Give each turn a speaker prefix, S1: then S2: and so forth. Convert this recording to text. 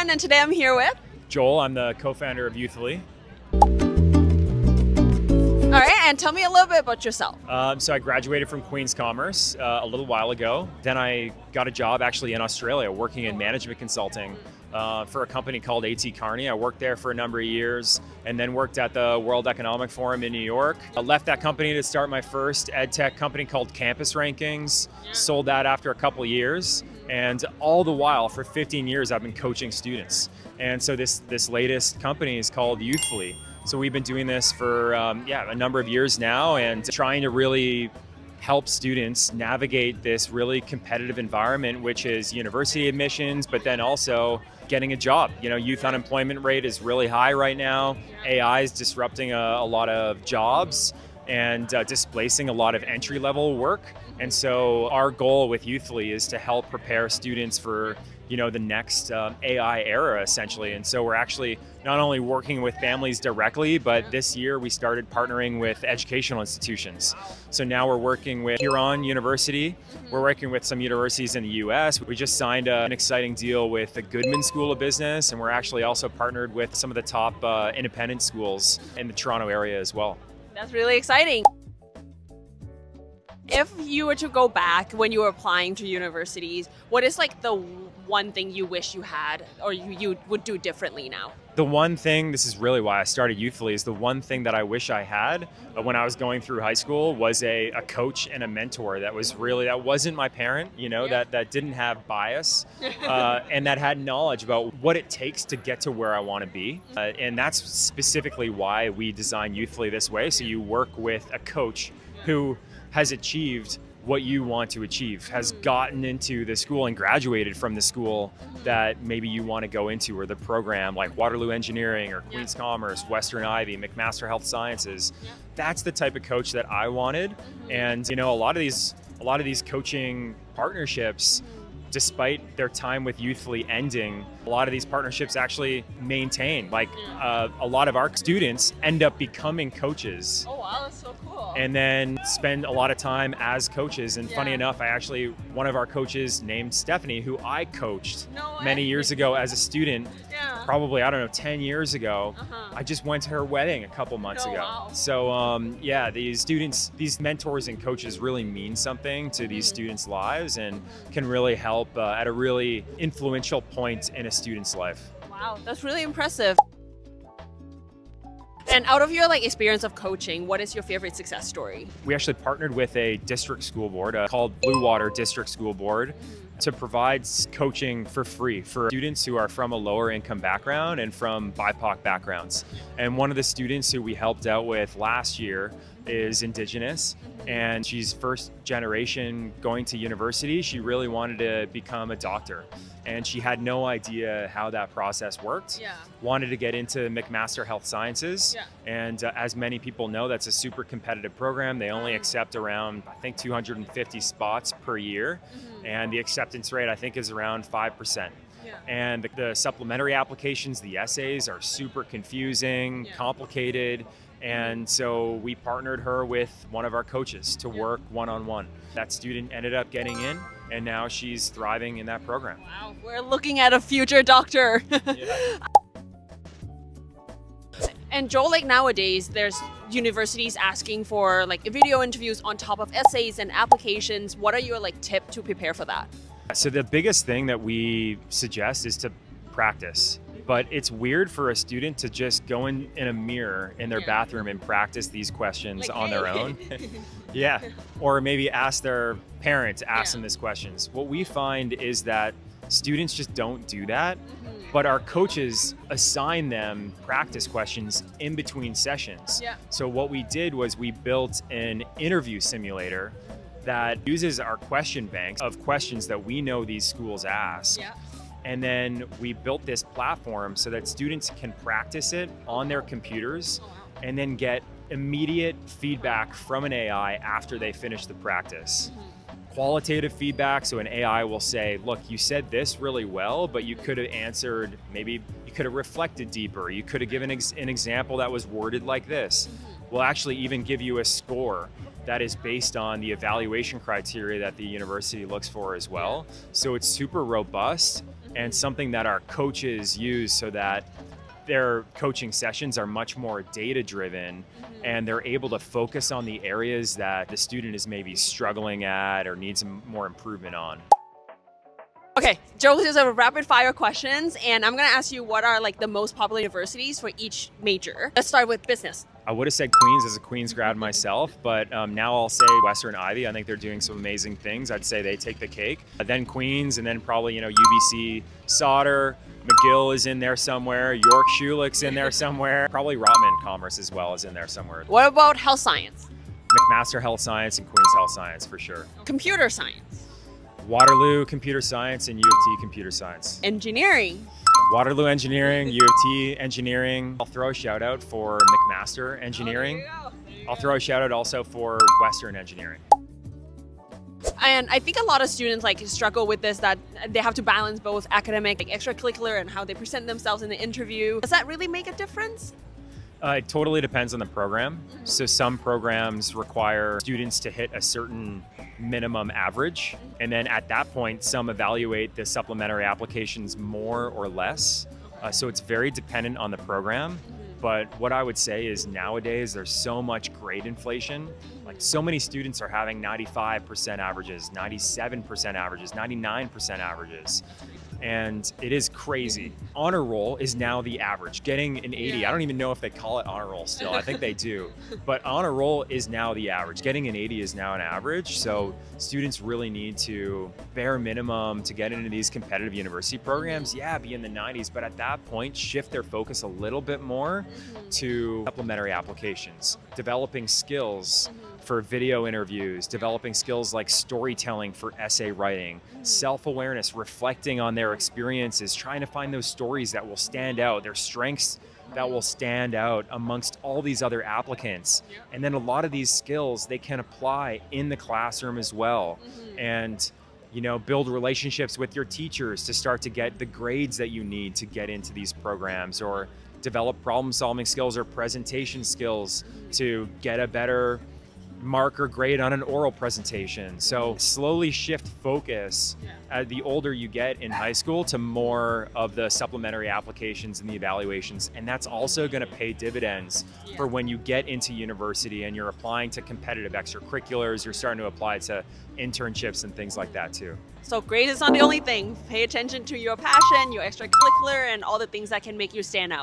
S1: everyone, and today I'm here with...
S2: Joel, I'm the co-founder of Youthfully.
S1: All right, and tell me a little bit about yourself.
S2: So I graduated from Queen's Commerce a little while ago. Then I got a job actually in Australia working in management consulting for a company called A.T. Kearney. I worked there for a number of years and then worked at the World Economic Forum in New York. I left that company to start my first ed tech company called Campus Rankings. Sold that after a couple of years. And all the while, for 15 years, I've been coaching students. And so this latest company is called Youthfully. So we've been doing this for a number of years now and trying to really help students navigate this really competitive environment, which is university admissions, but then also getting a job. You know, youth unemployment rate is really high right now. AI is disrupting a lot of jobs and displacing a lot of entry-level work. And so our goal with Youthfully is to help prepare students for the next AI era, essentially. And so we're actually not only working with families directly, but this year we started partnering with educational institutions. So now we're working with Huron University. We're working with some universities in the US. We just signed an exciting deal with the Goodman School of Business, and we're actually also partnered with some of the top independent schools in the Toronto area as well.
S1: That's really exciting. If you were to go back when you were applying to universities, what is like the one thing you wish you had or you would do differently now?
S2: The one thing, this is really why I started Youthfully, is the one thing that I wish I had when I was going through high school was a coach and a mentor that wasn't my parent, that didn't have bias and that had knowledge about what it takes to get to where I want to be. And that's specifically why we designed Youthfully this way. So you work with a coach who has achieved what you want to achieve, has gotten into the school and graduated from the school that maybe you want to go into, or the program like Waterloo Engineering or Queen's Commerce, Western Ivy, McMaster Health Sciences. That's the type of coach that I wanted. And a lot of these coaching partnerships, despite their time with Youthfully ending, a lot of these partnerships actually maintain. Like a lot of our students end up becoming coaches.
S1: Oh wow, that's so cool.
S2: And then spend a lot of time as coaches. And funny enough, one of our coaches named Stephanie, who I coached many years ago as a student, probably, 10 years ago. I just went to her wedding a couple months ago.
S1: Wow.
S2: So these mentors and coaches really mean something to these students' lives and can really help at a really influential point in a student's life.
S1: Wow, that's really impressive. And out of your experience of coaching, what is your favorite success story?
S2: We actually partnered with a district school board called Blue Water District School Board to provide coaching for free for students who are from a lower income background and from BIPOC backgrounds. And one of the students who we helped out with last year is Indigenous, and she's first generation going to university. She really wanted to become a doctor, and she had no idea how that process worked. Wanted to get into McMaster Health Sciences, and as many people know, that's a super competitive program. They only accept around, 250 spots per year, and the acceptance rate, is around 5%. And the supplementary applications, the essays are super confusing, complicated. And so we partnered her with one of our coaches to work one-on-one. That student ended up getting in, and now she's thriving in that program.
S1: Wow, we're looking at a future doctor. And Joel, nowadays, there's universities asking for video interviews on top of essays and applications. What are your tip to prepare for that?
S2: So the biggest thing that we suggest is to practice. But it's weird for a student to just go in a mirror in their bathroom and practice these questions on their own. Or maybe ask their parents, ask them these questions. What we find is that students just don't do that, but our coaches assign them practice questions in between sessions. So what we did was we built an interview simulator that uses our question banks of questions that we know these schools ask. And then we built this platform so that students can practice it on their computers and then get immediate feedback from an AI after they finish the practice. Qualitative feedback, so an AI will say, look, you said this really well, but you could have answered, maybe you could have reflected deeper. You could have given an example that was worded like this. We'll actually even give you a score that is based on the evaluation criteria that the university looks for as well. So it's super robust. and something that our coaches use so that their coaching sessions are much more data driven and they're able to focus on the areas that the student is maybe struggling at or needs more improvement on.
S1: Okay, Joe, here's a rapid fire questions, and I'm gonna ask you what are like the most popular universities for each major. Let's start with business.
S2: I would have said Queens as a Queens grad myself, but now I'll say Western Ivy. I think they're doing some amazing things. I'd say they take the cake. Then Queens, and then probably, UBC, Sauder, McGill is in there somewhere, York Schulich's in there somewhere. Probably Rotman Commerce as well is in there somewhere.
S1: What about health science?
S2: McMaster Health Science and Queens Health Science for sure.
S1: Computer science?
S2: Waterloo Computer Science and U of T Computer Science.
S1: Engineering?
S2: Waterloo Engineering, U of T Engineering. I'll throw a shout out for McMaster Engineering. I'll throw a shout out also for Western Engineering.
S1: And I think a lot of students struggle with this, that they have to balance both academic, extracurricular, and how they present themselves in the interview. Does that really make a difference?
S2: It totally depends on the program. So some programs require students to hit a certain minimum average. And then at that point, some evaluate the supplementary applications more or less. So it's very dependent on the program. But what I would say is nowadays there's so much grade inflation. Like so many students are having 95% averages, 97% averages, 99% averages. And it is crazy. Honor roll is now the average. Getting an 80, I don't even know if they call it honor roll still. I think they do. But honor roll is now the average. Getting an 80 is now an average. So students really need to, bare minimum, to get into these competitive university programs, be in the 90s. But at that point, shift their focus a little bit more to supplementary applications, developing skills for video interviews, developing skills like storytelling for essay writing, self-awareness, reflecting on their experiences, trying to find those stories that will stand out, their strengths that will stand out amongst all these other applicants. And then a lot of these skills they can apply in the classroom as well. And build relationships with your teachers to start to get the grades that you need to get into these programs, or develop problem-solving skills or presentation skills to get a better mark or grade on an oral presentation. So slowly shift focus the older you get in high school to more of the supplementary applications and the evaluations. And that's also going to pay dividends for when you get into university and you're applying to competitive extracurriculars, you're starting to apply to internships and things like that too.
S1: So grade is not the only thing. Pay attention to your passion, your extracurricular, and all the things that can make you stand out.